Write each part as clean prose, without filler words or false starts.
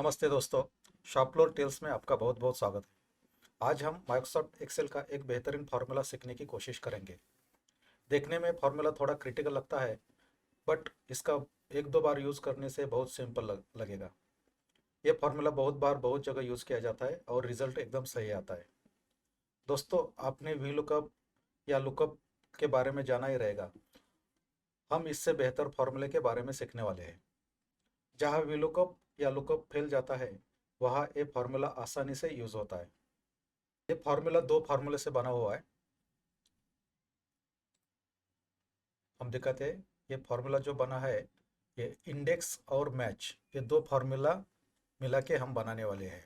नमस्ते दोस्तों। शॉपफ्लोर टेल्स में आपका बहुत बहुत स्वागत है। आज हम माइक्रोसॉफ्ट एक्सेल का एक बेहतरीन फार्मूला सीखने की कोशिश करेंगे। देखने में फार्मूला थोड़ा क्रिटिकल लगता है, बट इसका एक दो बार यूज़ करने से बहुत सिंपल लगेगा। ये फार्मूला बहुत बार बहुत जगह यूज़ किया जाता है और रिजल्ट एकदम सही आता है। दोस्तों, आपने वी लुकअप या लुकअप के बारे में जाना ही रहेगा। हम इससे बेहतर फार्मूले के बारे में सीखने वाले हैं। जहाँ वी लुकअप या लुकअप फेल जाता है, वहाँ ये फार्मूला आसानी से यूज़ होता है। ये फार्मूला दो फार्मूले से बना हुआ है। हम दिखाते हैं। ये फार्मूला जो बना है, ये इंडेक्स और मैच, ये दो फार्मूला मिला के हम बनाने वाले हैं।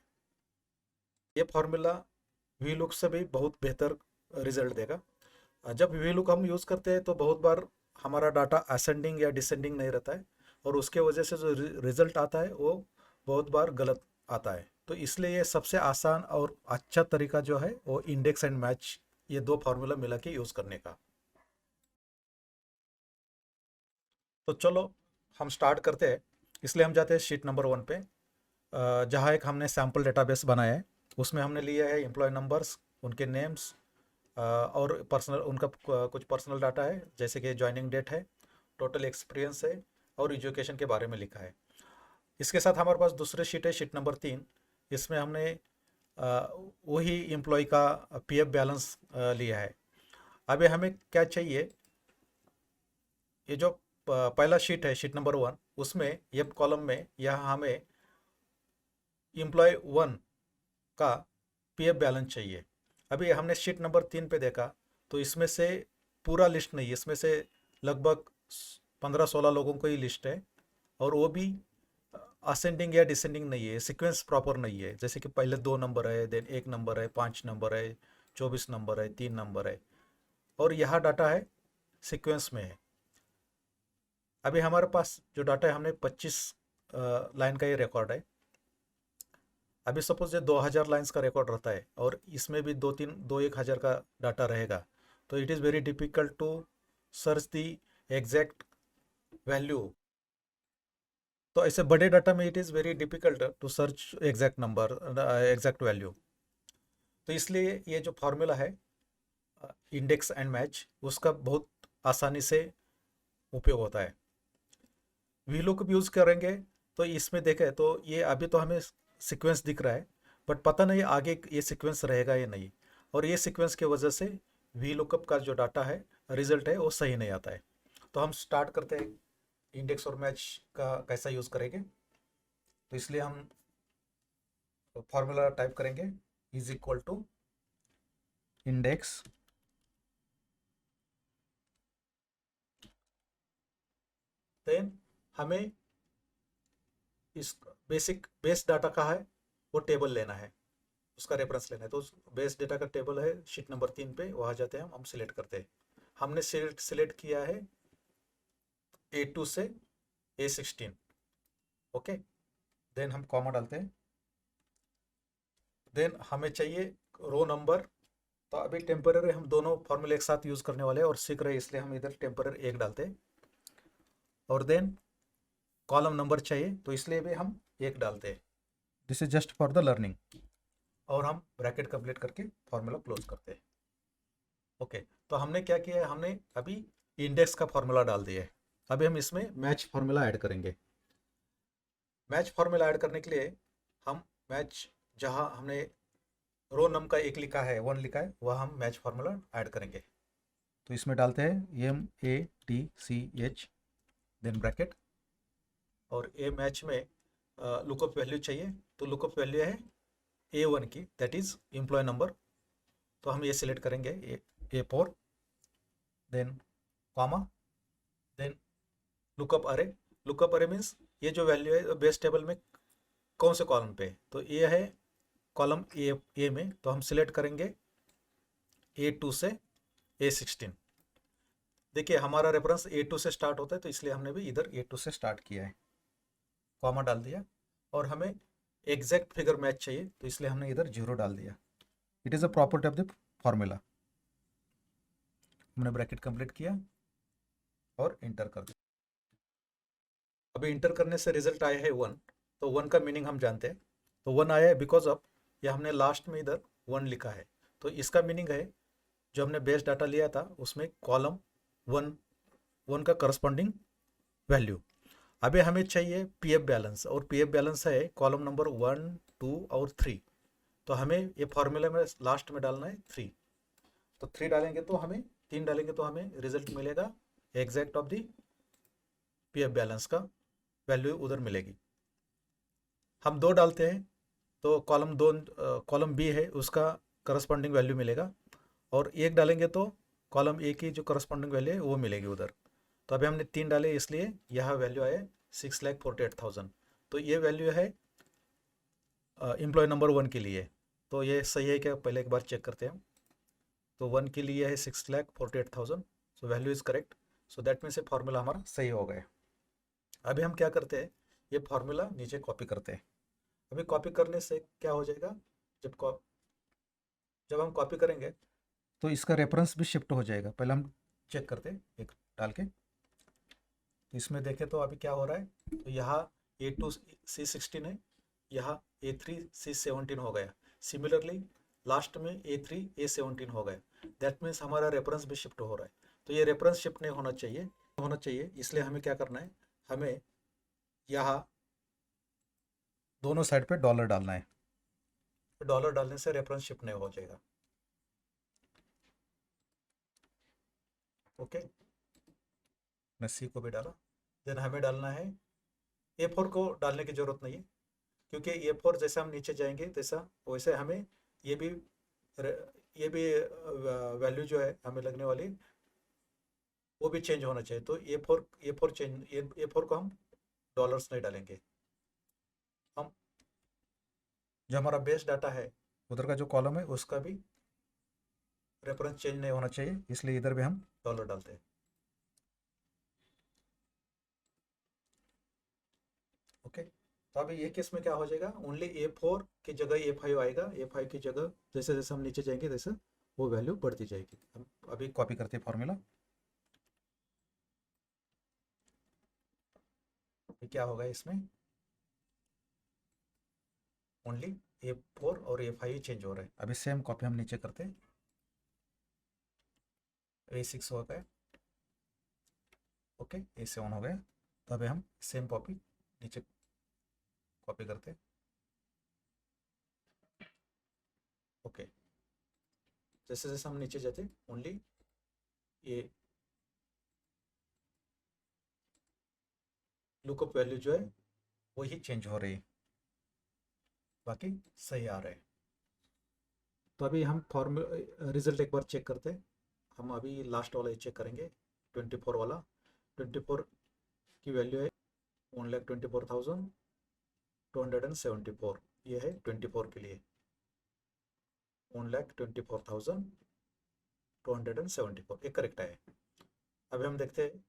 ये फार्मूला वी लुक से भी बहुत बेहतर रिजल्ट देगा। जब वी लुक हम यूज़ करते हैं तो बहुत बार हमारा डाटा असेंडिंग या डिसेंडिंग नहीं रहता है, और उसके वजह से जो रिजल्ट आता है वो बहुत बार गलत आता है। तो इसलिए ये सबसे आसान और अच्छा तरीका जो है वो इंडेक्स एंड मैच, ये दो फार्मूला मिला के यूज़ करने का। तो चलो हम स्टार्ट करते हैं। इसलिए हम जाते हैं शीट नंबर 1 पे, जहाँ एक हमने सैम्पल डेटाबेस बनाया है। उसमें हमने लिया है एम्प्लॉय नंबर्स, उनके नेम्स, और पर्सनल उनका कुछ पर्सनल डाटा है, जैसे कि जॉइनिंग डेट है, टोटल एक्सपीरियंस है, और एजुकेशन के बारे में लिखा है। इसके साथ हमारे पास दूसरे शीट है, शीट नंबर 3। इसमें हमने वही एम्प्लॉय का पीएफ बैलेंस लिया है। अभी हमें क्या चाहिए, ये जो पहला शीट है, शीट नंबर 1, उसमें ये कॉलम में यहाँ हमें एम्प्लॉय 1 का पीएफ बैलेंस चाहिए। अभी हमने शीट नंबर 3 पे देखा, तो इसमें से पूरा लिस्ट नहीं है, इसमें से लगभग 15-16 लोगों को ही लिस्ट है, और वो भी असेंडिंग या डिसेंडिंग नहीं है, सीक्वेंस प्रॉपर नहीं है। जैसे कि पहले 2 नंबर है, देन 1 नंबर है, 5 नंबर है, 24 नंबर है, 3 नंबर है, और यह डाटा है सीक्वेंस में है। अभी हमारे पास जो डाटा है, हमने 25 लाइन का ये रिकॉर्ड है। अभी सपोज ये 2000 लाइंस का रिकॉर्ड रहता है, और इसमें भी दो एक हज़ार का डाटा रहेगा, तो it is very difficult to search the exact value. तो ऐसे बड़े डाटा में it is very difficult to search exact number, exact value. तो इसलिए ये जो फार्मूला है इंडेक्स एंड मैच, उसका बहुत आसानी से उपयोग होता है। वी लुकअप यूज़ करेंगे तो इसमें देखें तो ये अभी तो हमें सीक्वेंस दिख रहा है, बट पता नहीं आगे ये सीक्वेंस रहेगा या नहीं, और ये सीक्वेंस की वजह से वी लुकअप का जो डाटा है, रिजल्ट है, वो सही नहीं आता है। तो हम स्टार्ट करते हैं इंडेक्स और मैच का कैसा यूज़ करेंगे। तो इसलिए हम फॉर्मूला टाइप करेंगे, is equal to index, then हमें इस बेसिक बेस डाटा का है, वो टेबल लेना है, उसका रेफरेंस लेना है। तो उस बेस डेटा का टेबल है शीट नंबर 3 पे, वहाँ जाते हैं, हम सिलेक्ट करते हैं। हमने सिलेक्ट किया है A2 से A16। ओके, देन हम कॉमा डालते हैं। देन हमें चाहिए रो नंबर। तो अभी टेम्पररी हम दोनों फॉर्मूले एक साथ यूज़ करने वाले हैं और सीख रहे हैं, इसलिए हम इधर टेम्पररी 1 डालते हैं। और देन कॉलम नंबर चाहिए, तो इसलिए भी हम 1 डालते हैं। This is just for the learning. और हम ब्रैकेट कंप्लीट करके फॉर्मूला क्लोज करते हैं। ओके, तो हमने क्या किया है, हमने अभी इंडेक्स का फॉर्मूला डाल दिया है। अभी हम इसमें मैच फार्मूला ऐड करेंगे। मैच फार्मूला ऐड करने के लिए हम मैच, जहां हमने रो नम का 1 लिखा है, 1 लिखा है, वह हम मैच फार्मूला ऐड करेंगे। तो इसमें डालते हैं MATCH, देन ब्रैकेट, और ए मैच में लुकअप वैल्यू चाहिए। तो लुकअप वैल्यू है A1 की, दैट इज एम्प्लॉय नंबर। तो हम ये सिलेक्ट करेंगे A4, then comma, then lookup array. Lookup array means ये जो वैल्यू है बेस टेबल में कौन से कॉलम पे है, तो ये है कॉलम ए में, तो हम सिलेक्ट करेंगे A2 से A16। देखिए हमारा रेफरेंस A2 से स्टार्ट होता है, तो इसलिए हमने भी इधर A2 से स्टार्ट किया है, कॉमा डाल दिया। और हमें एग्जैक्ट फिगर मैच चाहिए, तो इसलिए हमने इधर 0 डाल दिया। It is a property of the formula. हमने ब्रैकेट कंप्लीट किया और इंटर कर दिया। अभी इंटर करने से रिजल्ट आया है 1। तो 1 का मीनिंग हम जानते हैं। तो 1 आया है बिकॉज ऑफ ये हमने लास्ट में इधर 1 लिखा है। तो इसका मीनिंग है जो हमने बेस डाटा लिया था उसमें कॉलम 1 का करस्पॉन्डिंग वैल्यू। अभी हमें चाहिए पीएफ बैलेंस, और पीएफ बैलेंस है कॉलम नंबर 1, 2 और 3। तो हमें ये फॉर्मूला में लास्ट में डालना है 3। तो 3 डालेंगे तो हमें 3 डालेंगे तो हमें रिजल्ट मिलेगा exact of the PF balance का वैल्यू उधर मिलेगी। हम 2 डालते हैं तो कॉलम बी है उसका करस्पॉन्डिंग वैल्यू मिलेगा, और 1 डालेंगे तो कॉलम ए की जो करस्पॉन्डिंग वैल्यू है वो मिलेगी उधर। तो अभी हमने 3 डाले इसलिए यह वैल्यू आए 6,48,000। तो ये वैल्यू है एम्प्लॉय नंबर 1 के लिए। तो ये सही है क्या, पहले एक बार चेक करते हैं। तो 1 के लिए है 6,48,000, so value is correct. So that means ये फार्मूला हमारा सही हो गया। अभी हम क्या करते हैं, ये फार्मूला नीचे कॉपी करते हैं। अभी कॉपी करने से क्या हो जाएगा, जब हम कॉपी करेंगे तो इसका रेफरेंस भी शिफ्ट हो जाएगा। पहले हम चेक करते हैं एक डाल के। तो इसमें देखें तो अभी क्या हो रहा है, तो यहाँ A2 C16 है, यहाँ A3 C17 हो गया। सिमिलरली लास्ट में A3 A17 हो गया। दैट मीन्स हमारा रेफरेंस भी शिफ्ट हो रहा है। तो ये रेफरेंस शिफ्ट नहीं होना चाहिए, इसलिए हमें क्या करना है, हमें यहाँ दोनों साइड पे डॉलर डालना है। डॉलर डालने से रेफरेंस शिफ्ट नहीं हो जाएगा। ओके, मैं सी को भी डाला। देन हमें डालना है A4 को डालने की ज़रूरत नहीं है, क्योंकि A4 जैसे हम नीचे जाएंगे तैसा वैसे हमें ये भी वैल्यू जो है हमें लगने वाली वो भी चेंज होना चाहिए। तो A4 को हम डॉलर्स नहीं डालेंगे। हम जो हमारा बेस डाटा है उधर का जो कॉलम है उसका भी रेफरेंस चेंज नहीं होना चाहिए, इसलिए इधर भी हम डॉलर डालते हैं। ओके, तो अभी ये केस में क्या हो जाएगा, ओनली A4 की जगह A5 आएगा। A5 की जगह जैसे जैसे हम नीचे जाएंगे जैसे वो वैल्यू बढ़ती जाएगी। हम अभी कॉपी करते हैं फॉर्मूला। क्या होगा इसमें, ओनली A4 और A5 चेंज हो रहा है। अभी सेम कॉपी हम नीचे करते हैं। A6 हो गया, ओके, A7 हो गया। तो अभी हम सेम कॉपी नीचे कॉपी करते हैं। ओके, जैसे जैसे हम नीचे जाते ओनली ये लुकअप वैल्यू जो है वही चेंज हो रही है, बाकी सही आ रहा है। तो अभी हम रिजल्ट एक बार चेक करते हैं। हम अभी लास्ट वाला चेक करेंगे, 24 वाला। 24 की वैल्यू है 1,24,274। ये है 24 के लिए 1,24,274, ये करेक्ट है। अभी हम देखते हैं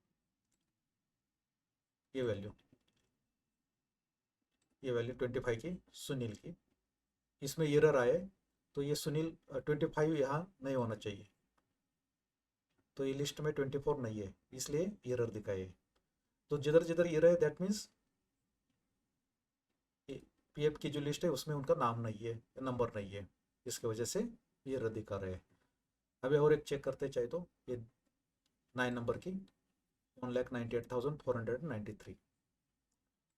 ये वैल्यू 25 की सुनील की, इसमें एरर आए। तो ये सुनील 25 यहाँ नहीं होना चाहिए, तो ये लिस्ट में 24 नहीं है, इसलिए एरर दिखाए। तो जिधर जिधर एरर है दैट मीन्स पीएफ की जो लिस्ट है उसमें उनका नाम नहीं है, नंबर नहीं है, इसकी वजह से ये एरर दिखा रहे हैं। अभी और एक चेक करते चाहे तो ये 9 नंबर की 1,98,493,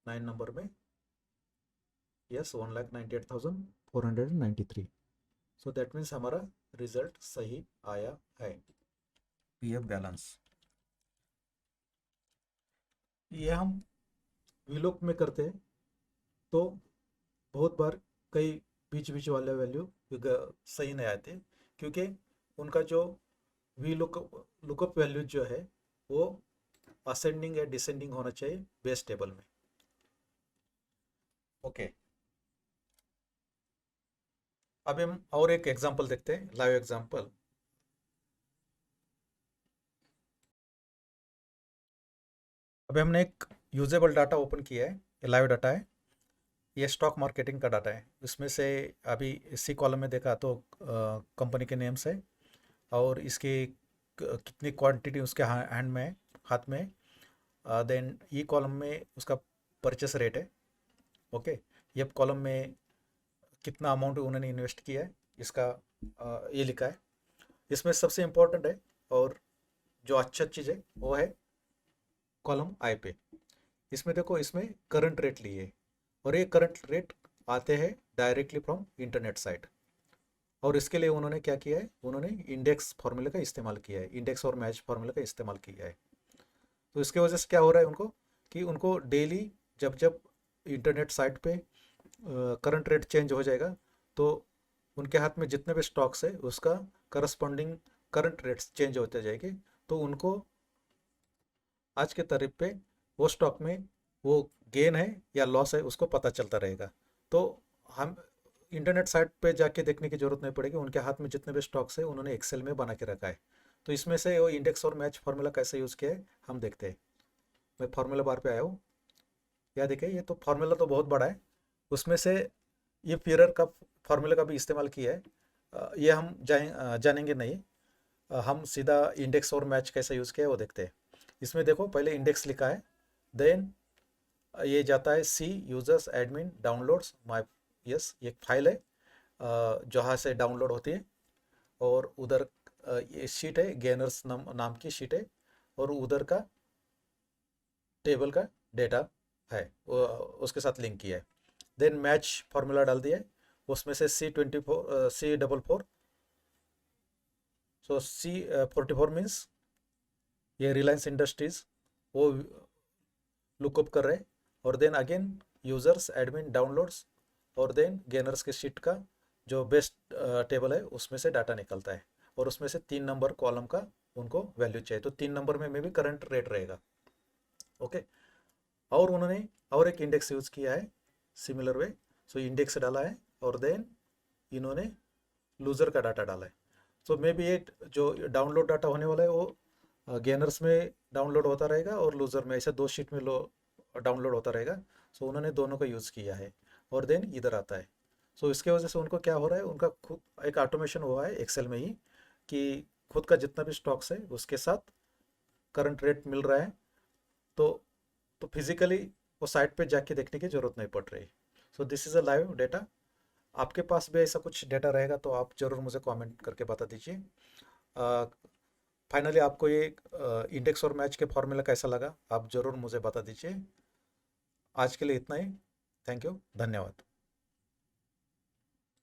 9 नंबर में यस 1,98,493। सो दैट मीन्स हमारा रिजल्ट सही आया है। पीएफ बैलेंस ये हम वीलुक में करते हैं तो बहुत बार कई बीच बीच वाले वैल्यू सही नहीं आते, क्योंकि उनका जो वी लुकअप वैल्यू जो है वो असेंडिंग या डिसेंडिंग होना चाहिए बेस टेबल में। ओके, अभी हम और एक एग्जांपल देखते हैं, लाइव एग्जांपल। अभी हमने एक यूजेबल डाटा ओपन किया है, ये लाइव डाटा है, ये स्टॉक मार्केटिंग का डाटा है। इसमें से अभी इसी कॉलम में देखा तो कंपनी के नेम्स है और इसकी कितनी क्वांटिटी उसके हैंड में हाथ में। देन ई कॉलम में उसका परचेस रेट है, ओके, ये कॉलम में कितना अमाउंट उन्होंने इन्वेस्ट किया है इसका ये लिखा है। इसमें सबसे इम्पोर्टेंट है और जो अच्छा चीज़ है वो है कॉलम आई पे। इसमें देखो, इसमें करंट रेट लिए और ये करंट रेट आते हैं डायरेक्टली फ्रॉम इंटरनेट साइट। और इसके लिए उन्होंने क्या किया है, उन्होंने इंडेक्स फार्मूले का इस्तेमाल किया है, इंडेक्स और मैच फार्मूले का इस्तेमाल किया है। तो इसके वजह से क्या हो रहा है उनको, कि उनको डेली जब जब इंटरनेट साइट पे करंट रेट चेंज हो जाएगा तो उनके हाथ में जितने भी स्टॉक्स है उसका करस्पॉन्डिंग करंट रेट्स चेंज होते जाएंगे। तो उनको आज के तारीख पे वो स्टॉक में वो गेन है या लॉस है उसको पता चलता रहेगा। तो हम इंटरनेट साइट पे जाके देखने की जरूरत नहीं पड़ेगी, उनके हाथ में जितने भी स्टॉक्स है उन्होंने एक्सेल में बना के रखा है। तो इसमें से वो इंडेक्स और मैच फार्मूला कैसे यूज़ किया है हम देखते हैं। मैं फार्मूला बार पे आया हूँ। यह देखिए, ये तो फार्मूला तो बहुत बड़ा है, उसमें से ये पियरर का फार्मूला का भी इस्तेमाल किया है। ये हम जानेंगे नहीं। हम सीधा इंडेक्स और मैच कैसे यूज़ किया है वो देखते हैं। इसमें देखो, पहले इंडेक्स लिखा है, देन ये जाता है C users admin downloads my, yes ये फाइल है जहाँ से डाउनलोड होती है। और उधर ये शीट है, गेनर्स नाम की शीट है, और उधर का टेबल का डेटा है उसके साथ लिंक किया है। देन मैच फार्मूला डाल दिया है, उसमें से C24 C44, सो C44 मीन्स ये रिलायंस इंडस्ट्रीज वो लुकअप कर रहे हैं। और then again users admin downloads, और देन गेनर्स के शीट का जो बेस्ट टेबल है उसमें से डाटा निकलता है, और उसमें से 3 नंबर कॉलम का उनको वैल्यू चाहिए। तो 3 नंबर में भी करंट रेट रहेगा। ओके, और उन्होंने और एक इंडेक्स यूज़ किया है सिमिलर वे। सो इंडेक्स डाला है और देन इन्होंने लूज़र का डाटा डाला है। सो मे बी ये जो डाउनलोड डाटा होने वाला है वो गेनर्स में डाउनलोड होता रहेगा और लूज़र में, ऐसे 2 शीट में लो डाउनलोड होता रहेगा। सो उन्होंने दोनों का यूज़ किया है और देन इधर आता है। सो इसके वजह से उनको क्या हो रहा है, उनका खुद एक ऑटोमेशन हुआ है एक्सेल में ही, कि खुद का जितना भी स्टॉक्स है उसके साथ करंट रेट मिल रहा है। तो फिजिकली वो साइट पे जाके देखने की जरूरत नहीं पड़ रही। So this is a live data. आपके पास भी ऐसा कुछ डेटा रहेगा तो आप ज़रूर मुझे कमेंट करके बता दीजिए। फाइनली आपको ये इंडेक्स और मैच के फॉर्मूला कैसा लगा आप ज़रूर मुझे बता दीजिए। आज के लिए इतना ही। थैंक यू, धन्यवाद।